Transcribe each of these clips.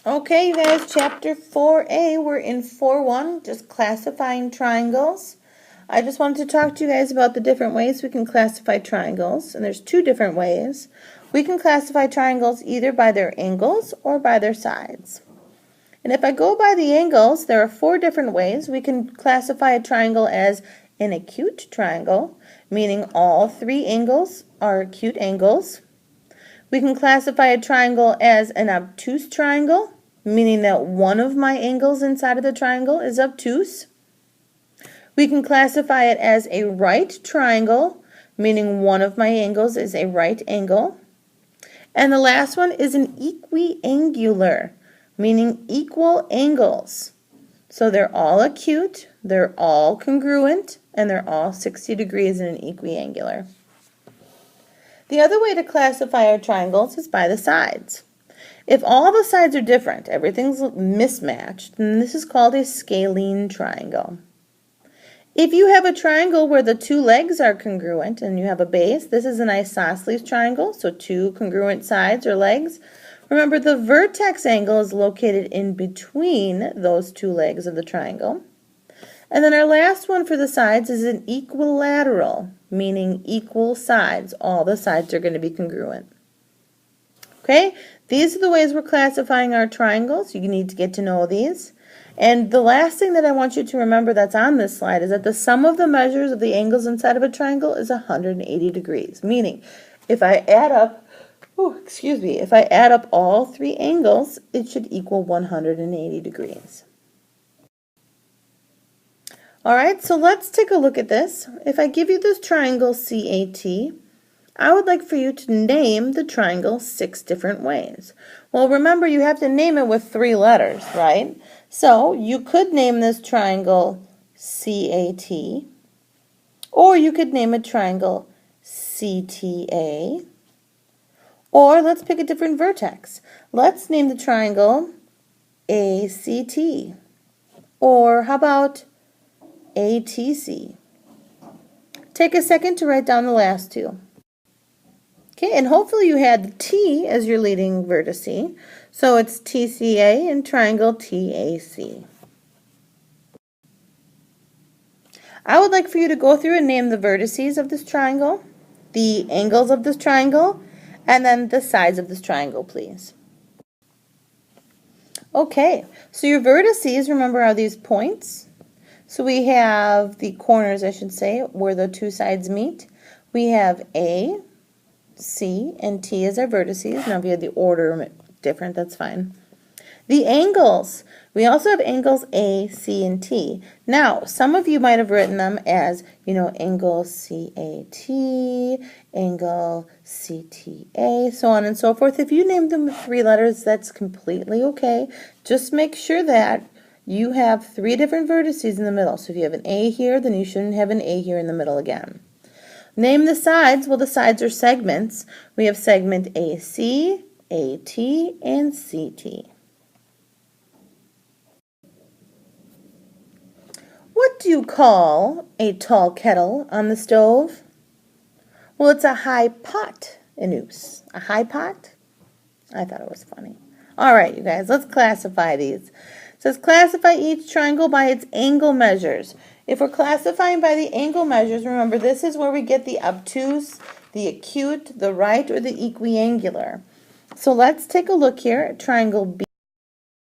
Okay, you guys, chapter 4A, we're in 4.1, just classifying triangles. I just wanted to talk to you guys about the different ways we can classify triangles, and there's two different ways. We can classify triangles either by their angles or by their sides. And if I go by the angles, there are four different ways. We can classify a triangle as an acute triangle, meaning all three angles are acute angles. We can classify a triangle as an obtuse triangle, meaning that one of my angles inside of the triangle is obtuse. We can classify it as a right triangle, meaning one of my angles is a right angle. And the last one is an equiangular, meaning equal angles. So they're all acute, they're all congruent, and they're all 60 degrees in an equiangular. The other way to classify our triangles is by the sides. If all the sides are different, everything's mismatched, then this is called a scalene triangle. If you have a triangle where the two legs are congruent and you have a base, this is an isosceles triangle, so two congruent sides or legs. Remember, the vertex angle is located in between those two legs of the triangle. And then our last one for the sides is an equilateral, meaning equal sides. All the sides are going to be congruent. Okay, these are the ways we're classifying our triangles. You need to get to know these. And the last thing that I want you to remember that's on this slide is that the sum of the measures of the angles inside of a triangle is 180 degrees. Meaning, if I add up, if I add up all three angles, it should equal 180 degrees. All right, so let's take a look at this. If I give you this triangle CAT, I would like for you to name the triangle 6 different ways. Well, remember, you have to name it with 3 letters, right? So you could name this triangle CAT, or you could name a triangle CTA, or let's pick a different vertex. Let's name the triangle ACT, or how about ATC? Take a second to write down the last two. Okay, and hopefully you had the T as your leading vertice, so it's TCA and triangle TAC. I would like for you to go through and name the vertices of this triangle, the angles of this triangle, and then the sides of this triangle, please. Okay, so your vertices, remember, are these points. So we have the corners, I should say, where the two sides meet. We have A, C, and T as our vertices. Now if you had the order different, that's fine. The angles. We also have angles A, C, and T. Now, some of you might have written them as, angle CAT, angle CTA, so on and so forth. If you named them with 3 letters, that's completely okay. Just make sure that you have 3 different vertices in the middle. So if you have an A here, then you shouldn't have an A here in the middle again. Name the sides. Well, the sides are segments. We have segment AC, AT, and CT. What do you call a tall kettle on the stove? Well, it's a hypotenuse. A hypot? I thought it was funny. All right, you guys, let's classify these. It says classify each triangle by its angle measures. If we're classifying by the angle measures, remember this is where we get the obtuse, the acute, the right, or the equiangular. So let's take a look here at triangle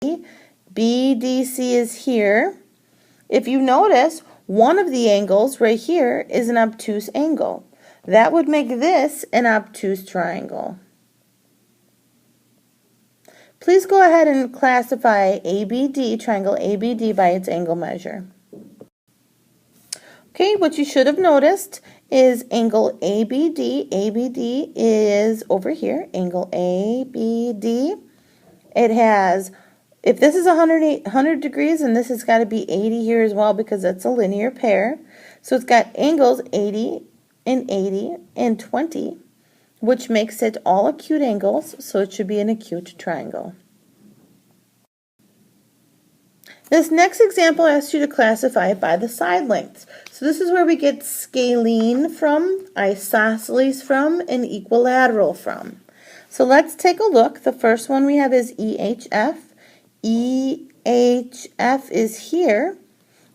B. BDC is here. If you notice, one of the angles right here is an obtuse angle. That would make this an obtuse triangle. Please go ahead and classify ABD, triangle ABD, by its angle measure. Okay, what you should have noticed is angle ABD. ABD is over here, angle ABD. It has, if this is 100 degrees, and this has got to be 80 here as well because it's a linear pair. So it's got angles 80 and 20, which makes it all acute angles, so it should be an acute triangle. This next example asks you to classify it by the side lengths. So this is where we get scalene from, isosceles from, and equilateral from. So let's take a look. The first one we have is EHF. EHF is here.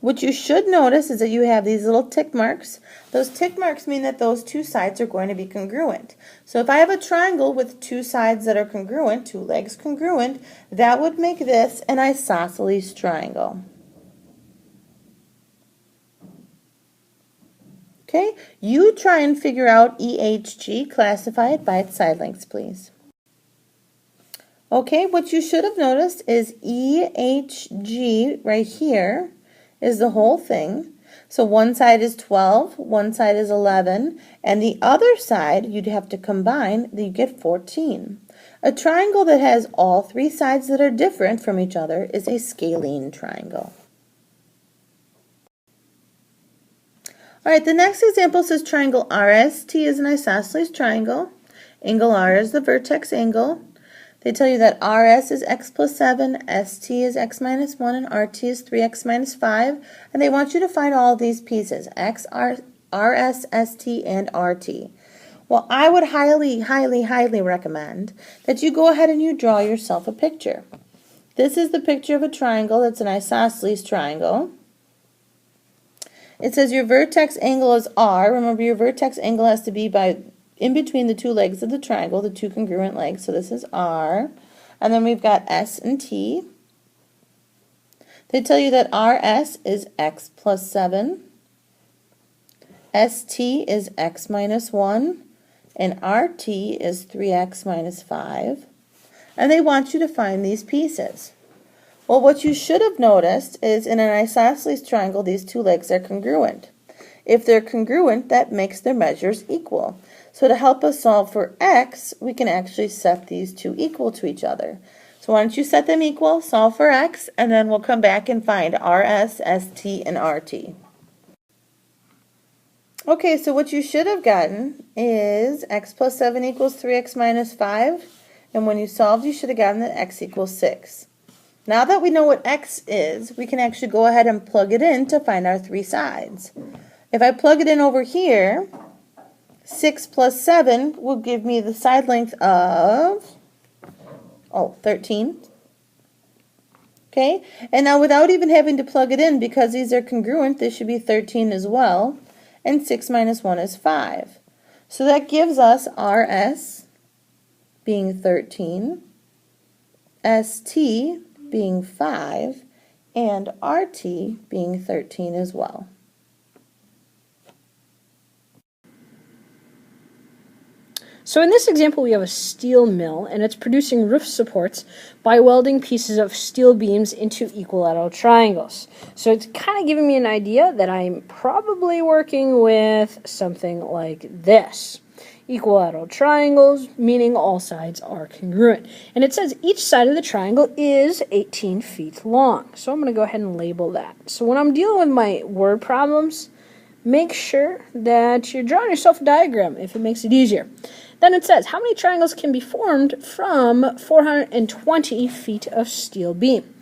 What you should notice is that you have these little tick marks. Those tick marks mean that those two sides are going to be congruent. So if I have a triangle with two sides that are congruent, two legs congruent, that would make this an isosceles triangle. Okay, you try and figure out EHG, classify it by its side lengths, please. Okay, what you should have noticed is EHG right here is the whole thing. So one side is 12, one side is 11, and the other side you'd have to combine, you get 14. A triangle that has all three sides that are different from each other is a scalene triangle. All right, the next example says triangle RST is an isosceles triangle. Angle R is the vertex angle. They tell you that RS is x plus 7, ST is x minus 1, and RT is 3x minus 5. And they want you to find all of these pieces, X, RS, ST, and RT. Well, I would highly, highly, highly recommend that you go ahead and you draw yourself a picture. This is the picture of a triangle that's an isosceles triangle. It says your vertex angle is R. Remember, your vertex angle has to be in between the two legs of the triangle, the two congruent legs. So this is R. And then we've got S and T. They tell you that RS is x plus 7. ST is x minus 1. And RT is 3x minus 5. And they want you to find these pieces. Well, what you should have noticed is in an isosceles triangle, these two legs are congruent. If they're congruent, that makes their measures equal. So to help us solve for x, we can actually set these two equal to each other. So why don't you set them equal, solve for x, and then we'll come back and find RS, ST, and RT. Okay, so what you should have gotten is x plus 7 equals 3x minus 5. And when you solved, you should have gotten that x equals 6. Now that we know what x is, we can actually go ahead and plug it in to find our three sides. If I plug it in over here, 6 plus 7 will give me the side length of 13. Okay, and now without even having to plug it in, because these are congruent, this should be 13 as well. And 6 minus 1 is 5. So that gives us RS being 13, ST being 5, and RT being 13 as well. So in this example, we have a steel mill, and it's producing roof supports by welding pieces of steel beams into equilateral triangles. So it's kind of giving me an idea that I'm probably working with something like this. Equilateral triangles, meaning all sides are congruent. And it says each side of the triangle is 18 feet long. So I'm going to go ahead and label that. So when I'm dealing with my word problems, make sure that you're drawing yourself a diagram if it makes it easier. Then it says, how many triangles can be formed from 420 feet of steel beam?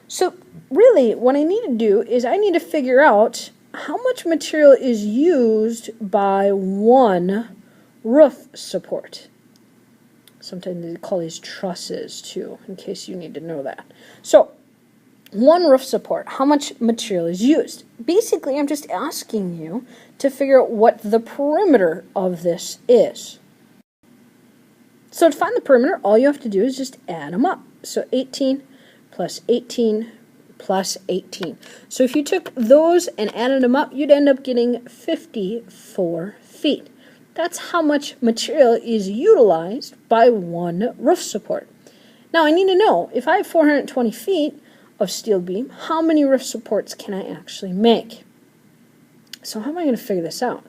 So really, what I need to do is I need to figure out how much material is used by one roof support. Sometimes they call these trusses too, in case you need to know that. So, one roof support, how much material is used? Basically, I'm just asking you to figure out what the perimeter of this is. So to find the perimeter, all you have to do is just add them up. So 18 plus 18 plus 18. So if you took those and added them up, you'd end up getting 54 feet. That's how much material is utilized by one roof support. Now I need to know, if I have 420 feet of steel beam, how many roof supports can I actually make? So how am I going to figure this out?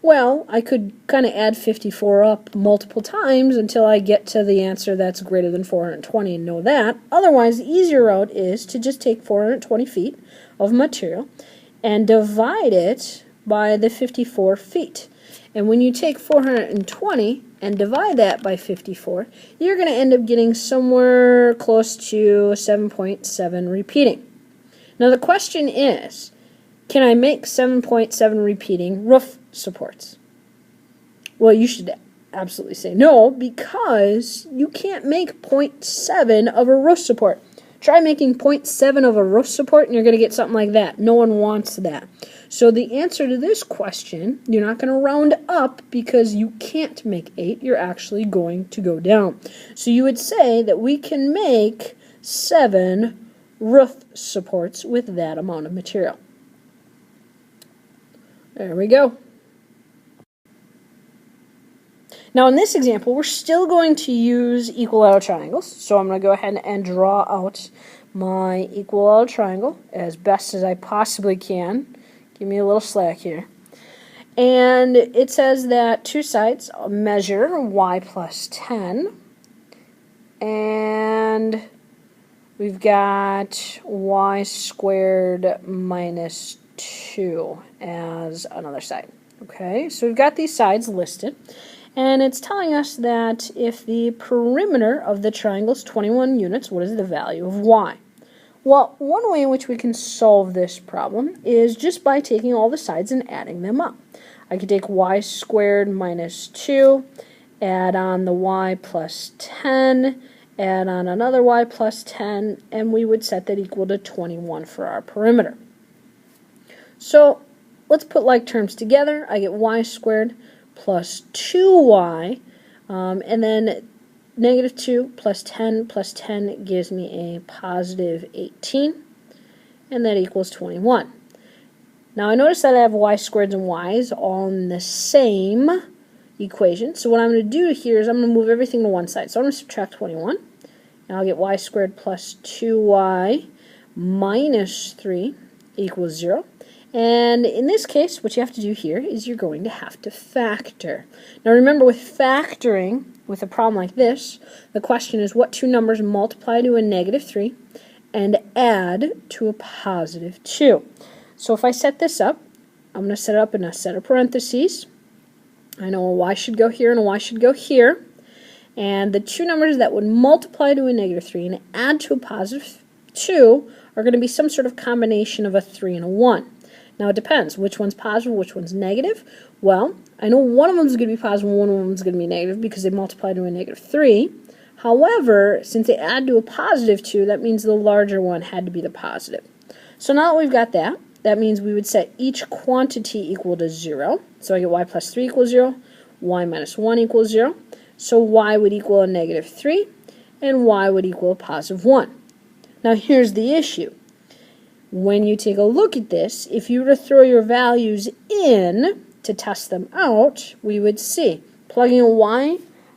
Well, I could kind of add 54 up multiple times until I get to the answer that's greater than 420 and know that. Otherwise, the easier route is to just take 420 feet of material and divide it by the 54 feet. And when you take 420 and divide that by 54, you're going to end up getting somewhere close to 7.7 repeating. Now the question is, can I make 7.7 repeating roof supports? Well, you should absolutely say no, because you can't make 0.7 of a roof support. Try making 0.7 of a roof support and you're going to get something like that. No one wants that. So the answer to this question, you're not going to round up because you can't make 8. You're actually going to go down. So you would say that we can make 7 roof supports with that amount of material. There we go. Now in this example, we're still going to use equilateral triangles. So I'm going to go ahead and draw out my equilateral triangle as best as I possibly can. Give me a little slack here. And it says that two sides measure y plus 10. And we've got y squared minus 2 as another side. Okay, so we've got these sides listed. And it's telling us that if the perimeter of the triangle is 21 units, what is the value of y? Well, one way in which we can solve this problem is just by taking all the sides and adding them up. I could take y squared minus 2, add on the y plus 10, add on another y plus 10, and we would set that equal to 21 for our perimeter. So let's put like terms together. I get y squared plus 2y, and then negative 2 plus 10 gives me a positive 18, and that equals 21. Now I notice that I have y squareds and y's all in the same equation, so what I'm going to do here is I'm going to move everything to one side. So I'm going to subtract 21, and I'll get y squared plus 2y minus 3 equals 0. And in this case, what you have to do here is you're going to have to factor. Now remember, with factoring, with a problem like this, the question is what two numbers multiply to a negative 3 and add to a positive 2. So if I set this up, I'm going to set it up in a set of parentheses. I know a y should go here and a y should go here. And the two numbers that would multiply to a negative 3 and add to a positive 2 are going to be some sort of combination of a 3 and a 1. Now it depends. Which one's positive, which one's negative? Well, I know one of them is going to be positive and one of them is going to be negative because they multiply to a negative 3. However, since they add to a positive 2, that means the larger one had to be the positive. So now that we've got that, that means we would set each quantity equal to 0. So I get y plus 3 equals 0, y minus 1 equals 0. So y would equal a negative 3, and y would equal a positive 1. Now here's the issue. When you take a look at this, if you were to throw your values in to test them out, we would see plugging a y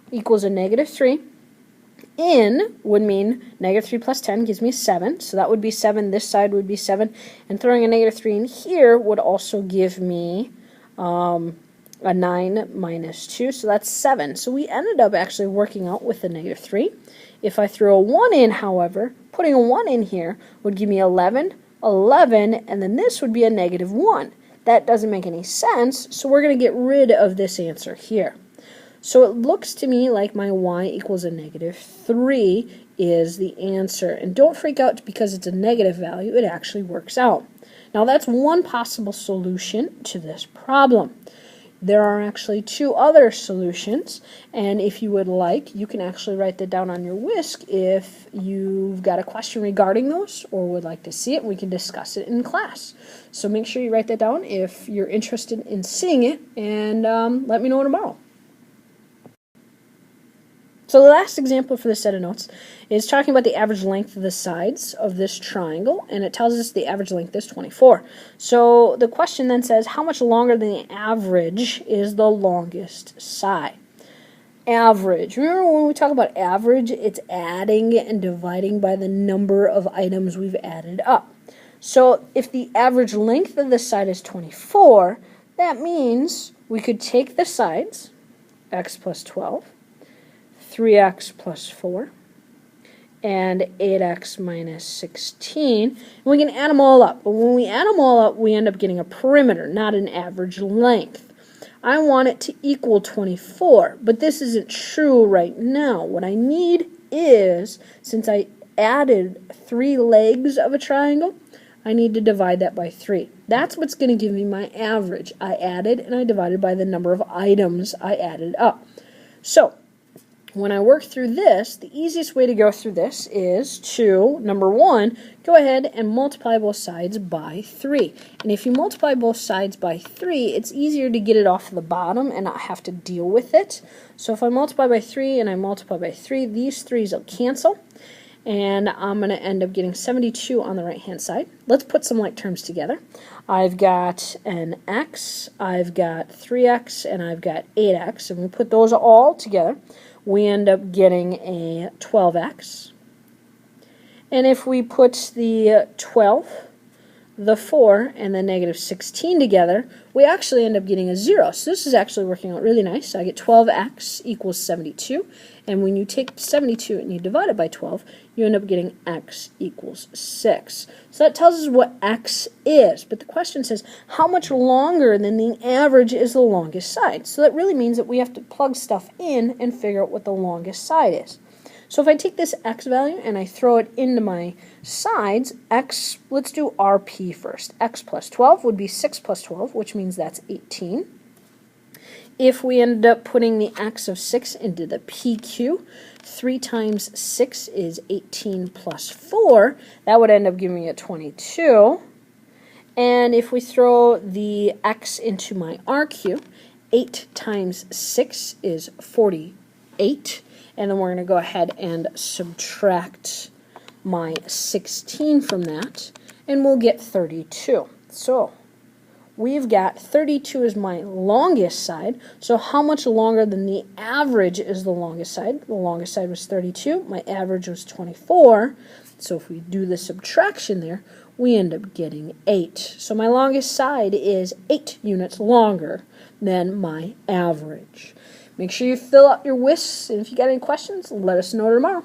equals a negative 3 in would mean negative 3 plus 10 gives me 7, so that would be 7, this side would be 7, and throwing a negative 3 in here would also give me a 9 minus 2, so that's 7. So we ended up actually working out with the negative 3. If I throw a 1 in, however, putting a 1 in here would give me 11, and then this would be a negative 1. That doesn't make any sense, so we're going to get rid of this answer here. So it looks to me like my y equals a negative 3 is the answer. And don't freak out because it's a negative value, it actually works out. Now that's one possible solution to this problem. There are actually two other solutions, and if you would like, you can actually write that down on your whisk if you've got a question regarding those or would like to see it. We can discuss it in class. So make sure you write that down if you're interested in seeing it, and let me know tomorrow. So the last example for this set of notes is talking about the average length of the sides of this triangle, and it tells us the average length is 24. So the question then says, how much longer than the average is the longest side? Average. Remember when we talk about average, it's adding and dividing by the number of items we've added up. So if the average length of the side is 24, that means we could take the sides, x plus 12, 3x plus 4, and 8x minus 16. And we can add them all up. But when we add them all up, we end up getting a perimeter, not an average length. I want it to equal 24, but this isn't true right now. What I need is, since I added 3 legs of a triangle, I need to divide that by 3. That's what's going to give me my average. I added and I divided by the number of items I added up. So when I work through this, the easiest way to go through this is to, number one, go ahead and multiply both sides by 3. And if you multiply both sides by 3, it's easier to get it off the bottom and not have to deal with it. So if I multiply by 3 and I multiply by 3, these 3's will cancel. And I'm going to end up getting 72 on the right-hand side. Let's put some like terms together. I've got an x, I've got 3x, and I've got 8x. And we put those all together, we end up getting a 12x. And if we put the 12, the 4, and the negative 16 together, we actually end up getting a 0. So this is actually working out really nice. So I get 12x equals 72. And when you take 72 and you divide it by 12, you end up getting x equals 6. So that tells us what x is. But the question says, how much longer than the average is the longest side? So that really means that we have to plug stuff in and figure out what the longest side is. So if I take this x value and I throw it into my sides, x, let's do RP first. X plus 12 would be 6 plus 12, which means that's 18. If we ended up putting the x of 6 into the PQ, 3 times 6 is 18 plus 4. That would end up giving me a 22. And if we throw the x into my RQ, 8 times 6 is 48. And then we're going to go ahead and subtract my 16 from that, and we'll get 32. So we've got 32 as my longest side. So how much longer than the average is the longest side? The longest side was 32. My average was 24. So if we do the subtraction there, we end up getting 8. So my longest side is 8 units longer than my average. Make sure you fill out your WIS, and if you got any questions, let us know tomorrow.